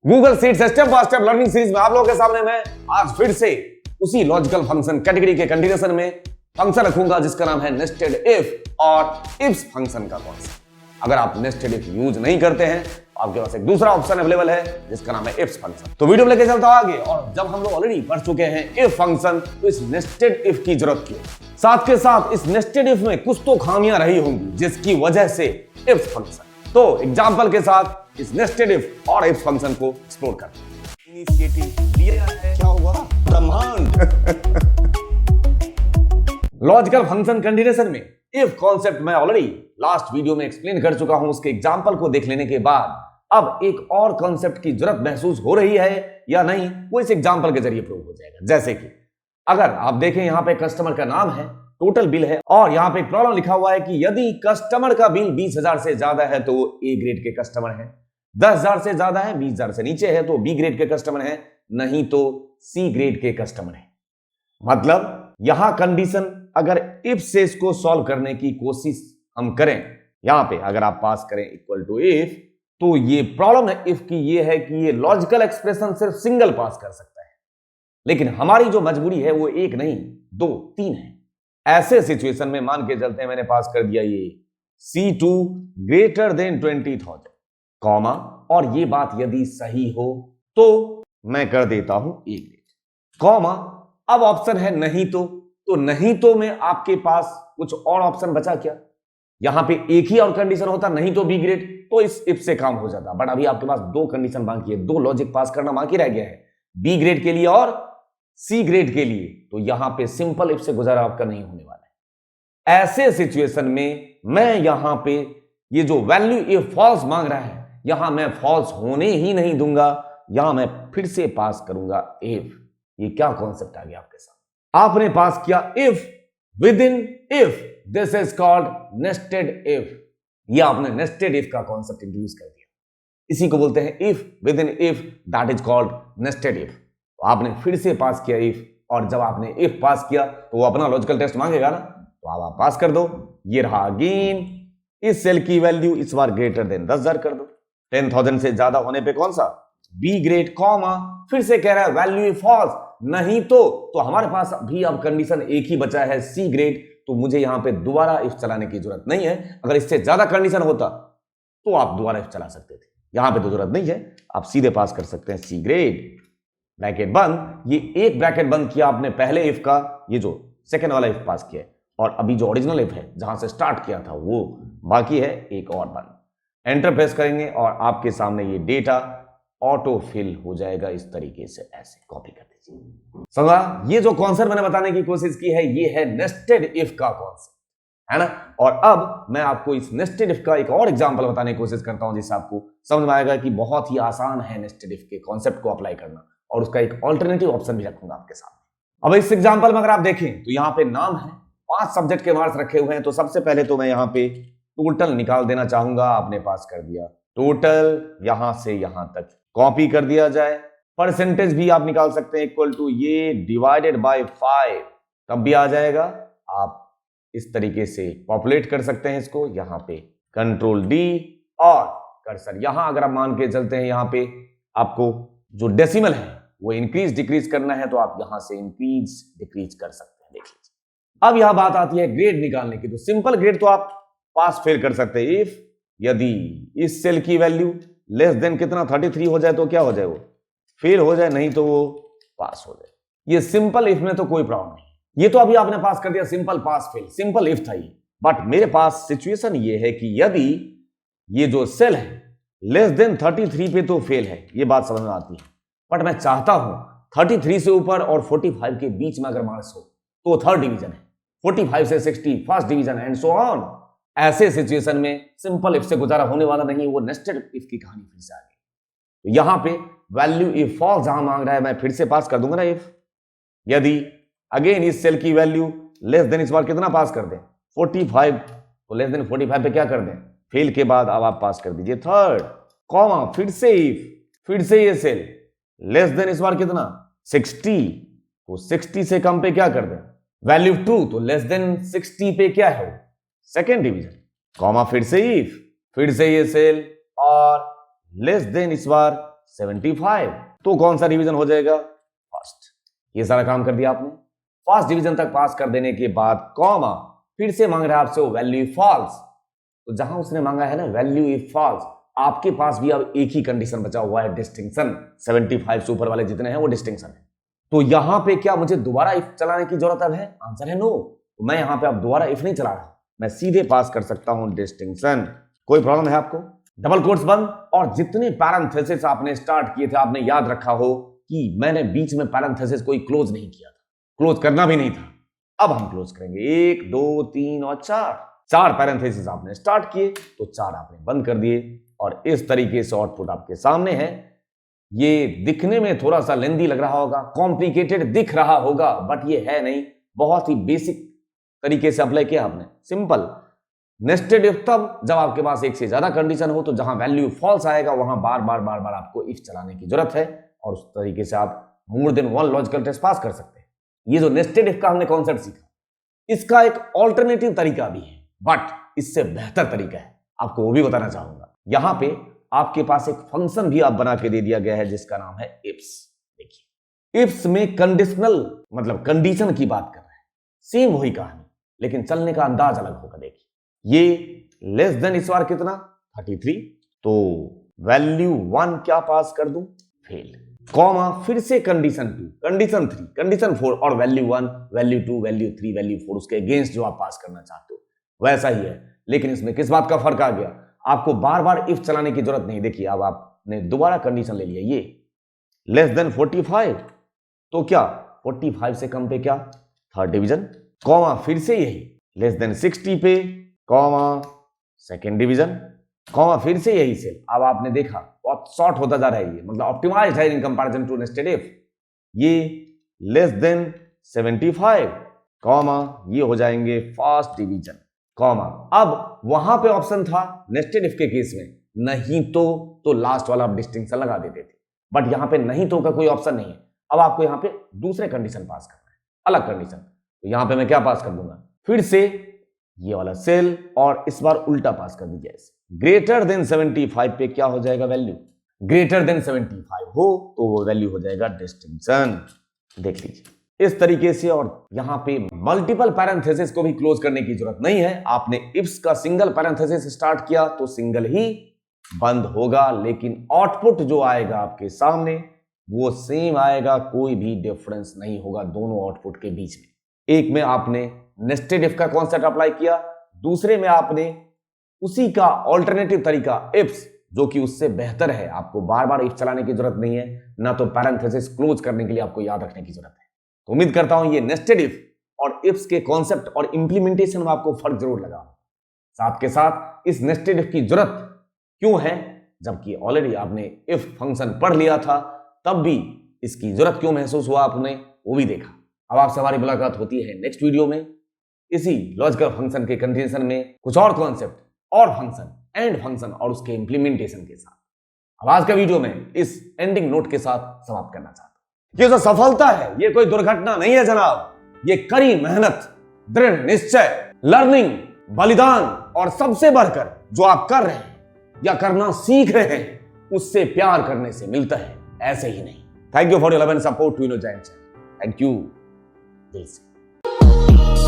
Google sheets step by step learning series में आप लोगों के सामने मैं आज फिर से उसी लॉजिकल फंक्शन कैटेगरी के कंटिन्यूएशन में फंक्शन रखूंगा जिसका नाम है नेस्टेड इफ और इफ्स फंक्शन का कॉन्सेप्ट। अगर आप नेस्टेड इफ यूज नहीं करते हैं तो आपके पास एक दूसरा ऑप्शन अवेलेबल है जिसका नाम है इफ्स फंक्शन। तो वीडियो में लेके चलता हूं आगे। और जब हम लोग ऑलरेडी पढ़ चुके हैं इफ फंक्शन तो इस नेस्टेड इफ की जरूरत क्यों, साथ के साथ इस नेस्टेड इफ में कुछ तो खामियां रही होंगी जिसकी वजह से इफ्स फंक्शन। तो एग्जांपल के साथ इस नेस्टेड इफ और इफ्स फंक्शन को एक्सप्लोर करते हैं। इनिशिएटिव लिया है, क्या हुआ? ब्रह्मांड। लॉजिकल फंक्शन कंटिन्यूएशन में इफ कॉन्सेप्ट मैं ऑलरेडी लास्ट वीडियो में एक्सप्लेन कर चुका हूं। उसके एग्जांपल को देख लेने के बाद अब एक और कॉन्सेप्ट की जरूरत महसूस हो रही है या नहीं, वो इस एग्जांपल के जरिए प्रूव हो जाएगा। जैसे कि अगर आप देखें यहां पे कस्टमर का नाम है, टोटल बिल है और यहां पे एक प्रॉब्लम लिखा हुआ है कि यदि कस्टमर का बिल 20,000 से ज्यादा है तो वो ए ग्रेड के कस्टमर है, 10,000 से ज्यादा है, 20,000 से नीचे है तो बी ग्रेड के कस्टमर है, नहीं तो सी ग्रेड के कस्टमर है। मतलब यहां कंडीशन अगर इफ से इसको सॉल्व करने की कोशिश हम करें, यहां पे अगर आप पास करें इक्वल टू इफ, तो ये प्रॉब्लम है इफ की ये है कि ये लॉजिकल एक्सप्रेशन सिर्फ सिंगल पास कर सकता है, लेकिन हमारी जो मजबूरी है वो एक नहीं दो तीन है। ऐसे सिचुएशन में मान के चलते हैं मैंने पास कर दिया ये C2 ग्रेटर देन 20,000 कॉमा, और ये बात यदि सही हो तो मैं कर देता हूं ए ग्रेड कॉमा। अब ऑप्शन है नहीं तो नहीं तो में आपके पास कुछ और ऑप्शन बचा क्या? यहां पे एक ही और कंडीशन होता नहीं तो बी ग्रेड, तो इस इफ से काम हो जाता। बट अभी आपके पास दो कंडीशन बाकी है, दो लॉजिक पास करना बाकी रह गया है, बी ग्रेड के लिए और सी ग्रेड के लिए। तो यहां पे सिंपल इफ से गुजारा आपका नहीं होने वाला है। ऐसे सिचुएशन में मैं यहां पे ये जो वैल्यू इफ फॉल्स मांग रहा है, यहां मैं फॉल्स होने ही नहीं दूंगा, यहां मैं फिर से पास करूंगा इफ। ये क्या कॉन्सेप्ट आ गया आपके सामने? आपने पास किया if with in if, this is called nested if. ये आपने नेस्टेड इफ का कॉन्सेप्ट इंट्रोड्यूस कर दिया। इसी को बोलते हैं if with in if, that is called nested if. तो आपने फिर से पास किया इफ, और जब आपने इफ पास किया तो वो अपना लॉजिकल टेस्ट मांगेगा ना, तो आप पास कर दो। ये रहा अगेन, इस सेल की वैल्यू इस बार ग्रेटर देन 10,000 कर दो। 10,000 से ज्यादा होने पे कौन सा? बी ग्रेड कॉमा, फिर से कह रहा है वैल्यू फॉल्स नहीं तो हमारे पास भी अब कंडीशन एक ही बचा है सी ग्रेड, तो मुझे यहां पे दोबारा इफ चलाने की जरूरत नहीं है। अगर इससे ज्यादा कंडीशन होता तो आप दोबारा इफ चला सकते थे, यहां पे तो जरूरत नहीं है, आप सीधे पास कर सकते हैं सी ग्रेड ब्रैकेट बंद। ये एक ब्रैकेट बंद किया आपने पहले इफ का, ये जो सेकंड वाला इफ पास किया, और अभी जो ओरिजिनल इफ है जहां से स्टार्ट किया था वो बाकी है, एक और बंद। एंटर प्रेस करेंगे और आपके सामने ये डेटा ऑटो फिल हो जाएगा इस तरीके से। ऐसे कॉपी कर दीजिए। समझा? ये जो कॉन्सेप्ट मैंने बताने की कोशिश की है ये है नेस्टेड इफ का कॉन्सेप्ट, है ना। और अब मैं आपको इस नेस्टेड इफ का एक और एग्जांपल बताने की कोशिश करता हूं जिससे आपको समझ में आएगा कि बहुत ही आसान है नेस्टेड इफ के कॉन्सेप्ट को अप्लाई करना, और उसका एक ऑल्टरनेटिव ऑप्शन भी रखूंगा आपके सामने। अब इस एग्जांपल में अगर आप देखें तो यहां पे नाम है, 5 सब्जेक्ट के मार्क्स रखे हुए हैं। तो सबसे पहले तो मैं यहां पे टोटल निकाल देना चाहूंगा। आपने पास कर दिया टोटल, यहां से यहां तक कॉपी कर दिया जाए। परसेंटेज भी आप निकाल सकते हैं, इक्वल टू ये डिवाइडेड बाय 5, तब भी आ जाएगा। आप इस तरीके से पॉपुलेट कर सकते हैं इसको, यहां पे कंट्रोल डी और कर्सर यहां अगर आप मान के चलते हैं, यहां पे आपको जो डेसिमल है वो इंक्रीज डिक्रीज करना है तो आप यहां से इंक्रीज डिक्रीज कर सकते हैं। देख लीजिए। अब यहां बात आती है ग्रेड निकालने की। तो सिंपल ग्रेड तो आप पास फेल कर सकते हैं इफ यदि इस सेल की वैल्यू लेस देन कितना 33 हो जाए तो क्या हो जाए, वो फेल हो जाए, नहीं तो वो पास हो जाए। ये सिंपल इफ में तो कोई प्रॉब्लम नहीं, ये तो अभी आपने पास कर दिया, simple pass fail, simple if था ये। बट मेरे पास सिचुएशन ये है कि यदि ये जो सेल है लेस देन 33 पे तो फेल है, ये बात समझ में आती है। बट मैं चाहता हूं 33 से ऊपर और 45 के बीच में अगर मार्क्स हो तो थर्ड डिवीजन है, 45 से 60 first division and so on. ऐसे सिचुएशन में सिंपल इफ से गुजारा होने वाला नहीं, वो नेस्टेड इफ की कहानी फिर से आ गई। तो यहां पे वैल्यू इफ फॉल्स जहां मांग रहा है मैं फिर से पास कर दूंगा ना इफ। यदि अगेन इस सेल की वैल्यू लेस देन, इस बार कितना पास कर दें 45, तो लेस देन 45 पे क्या कर दें फेल के बाद अब आप पास कर दीजिए थर्ड कॉमा, फिर से इफ, फिर से ये सेल लेस देन इस बार कितना 60, तो 60 से कम पे क्या कर दें वैल्यू 2, तो लेस देन 60 पे क्या है सेकेंड डिवीजन कॉमा, फिर से इफ, फिर से ये सेल और लेस देन इस बार 75। तो कौन सा डिवीजन हो जाएगा? फर्स्ट। ये सारा काम कर दिया आपने। फर्स्ट डिवीजन तक पास कर देने के बाद कॉमा, फिर से मांग रहा है आपसे वो वैल्यू फॉल्स। तो जहां उसने मांगा है ना वैल्यू इफ फॉल्स, आपके पास भी अब एक ही कंडीशन बचा हुआ है, डिस्टिंक्शन। 75 से ऊपर वाले जितने हैं वो डिस्टिंक्शन है। तो यहां पे क्या मुझे दोबारा इफ चलाने की जरूरत अब है? आंसर है नो। तो मैं यहां पे अब दोबारा इफ नहीं चला रहा, मैं सीधे पास कर सकता हूं डिस्टिंक्शन। कोई प्रॉब्लम है आपको? डबल कोट्स बंद, और जितने पैरेंथेसिस आपने स्टार्ट किए थे आपने याद रखा हो कि मैंने बीच में पैरेंथेसिस कोई क्लोज नहीं किया था, क्लोज करना भी नहीं था। अब हम क्लोज करेंगे। 1 2 3 और 4 पैरेंथेसिस आपने स्टार्ट किए तो 4 आपने बंद कर दिए, और इस तरीके से आउटपुट आपके सामने है। ये दिखने में थोड़ा सा लेंदी लग रहा होगा, कॉम्प्लिकेटेड दिख रहा होगा, बट ये है नहीं, बहुत ही बेसिक तरीके से अप्लाई किया आपने। सिंपल। नेस्टेड इफ तब जब आपके पास एक से ज्यादा कंडीशन हो, तो जहां वैल्यू फॉल्स आएगा वहां बार बार आपको इफ चलाने की जरूरत है, और उस तरीके से आप more than one logical test pass कर सकते हैं। ये जो नेस्टेड इफ का हमने कॉन्सेप्ट सीखा, इसका एक ऑल्टरनेटिव तरीका भी है, बट इससे बेहतर तरीका है, आपको वो भी बताना चाहूंगा। यहां पे आपके पास एक फंक्शन भी आप बना के दे दिया गया है जिसका नाम है इफ्स। देखिए, इफ्स में कंडीशनल मतलब कंडीशन की बात कर रहे हैं, सेम वही कहानी, लेकिन चलने का अंदाज अलग होगा। देखिए, ये लेस देन इस बार कितना 33, तो वैल्यू 1 क्या पास कर दूं? फेल। कॉमा, फिर से कंडीशन 2, कंडीशन 3, कंडीशन 4, और वैल्यू 1, वैल्यू 2, वैल्यू 3, वैल्यू 4, उसके अगेंस्ट जो आप पास करना चाहते हो वैसा ही है। लेकिन इसमें किस बात का फर्क आ गया? आपको बार बार इफ चलाने की जरूरत नहीं। देखिए, अब आपने दोबारा कंडीशन ले लिया, ये लेस देन 45, तो क्या 45 से कम पे क्या? Third division. कॉमा, फिर से यही लेस देन 60 पे, कॉमा सेकेंड डिवीजन, कॉमा फिर से यही सेल। अब आपने देखा बहुत शॉर्ट होता जा रहा है, ये मतलब ऑप्टिमाइज्ड है in comparison to nested if. ये लेस देन 75, कॉमा ये हो जाएंगे फर्स्ट डिवीजन, कॉमा। अब वहां पे ऑप्शन था नेस्टेड इफ के केस में नहीं तो लास्ट वाला आप डिस्टिंक्शन लगा देते थे, बट यहां पे नहीं तो का कोई ऑप्शन नहीं है। अब आपको यहां पे दूसरे कंडीशन पास करना है, अलग कंडीशन। तो यहां पे मैं क्या पास कर दूंगा? फिर से ये वाला सेल, और इस बार उल्टा पास कर दीजिए। ग्रेटर देन 75 पे क्या हो जाएगा वैल्यू? ग्रेटर देन 75 हो तो वो वैल्यू हो जाएगा डिस्टिंक्शन। देख लीजिए इस तरीके से। और यहां पे मल्टीपल पैरेंथेसिस को भी क्लोज करने की जरूरत नहीं है। आपने इफ्स का सिंगल पैरेंथेसिस स्टार्ट किया तो सिंगल ही बंद होगा, लेकिन आउटपुट जो आएगा आपके सामने वो सेम आएगा, कोई भी डिफरेंस नहीं होगा दोनों आउटपुट के बीच में। एक में आपने नेस्टेड इफ का कॉन्सेप्ट अप्लाई किया, दूसरे में आपने उसी का ऑल्टरनेटिव तरीका इफ्स, जो कि उससे बेहतर है। आपको बार बार इफ चलाने की जरूरत नहीं है, ना तो पैरेंथेसिस क्लोज करने के लिए आपको याद रखने की जरूरत है। तो उम्मीद करता हूं ये नेस्टेड इफ और इफ्स के कॉन्सेप्ट और इंप्लीमेंटेशन में आपको फर्क जरूर लगा। साथ के साथ इस नेस्टेड इफ की जरूरत क्यों है, जबकि ऑलरेडी आपने इफ फंक्शन पढ़ लिया था, तब भी इसकी जरूरत क्यों महसूस हुआ आपने, वो भी देखा। अब आपसे हमारी मुलाकात होती है नेक्स्ट वीडियो में, इसी लॉजिकल फंक्शन के कंटिन्यूएशन में, कुछ और कॉन्सेप्ट और फंक्शन, एंड फंक्शन और उसके इंप्लीमेंटेशन के साथ। अब आज का वीडियो में इस एंडिंग नोट के साथ समाप्त करना चाहता हूं। ये जो सफलता है ये कोई दुर्घटना नहीं है जनाब, ये कड़ी मेहनत, दृढ़ निश्चय, लर्निंग, बलिदान, और सबसे बढ़कर जो आप कर रहे हैं या करना सीख रहे हैं उससे प्यार करने से मिलता है, ऐसे ही नहीं। Thank you for your love and support to innocent. Thank you दिल से।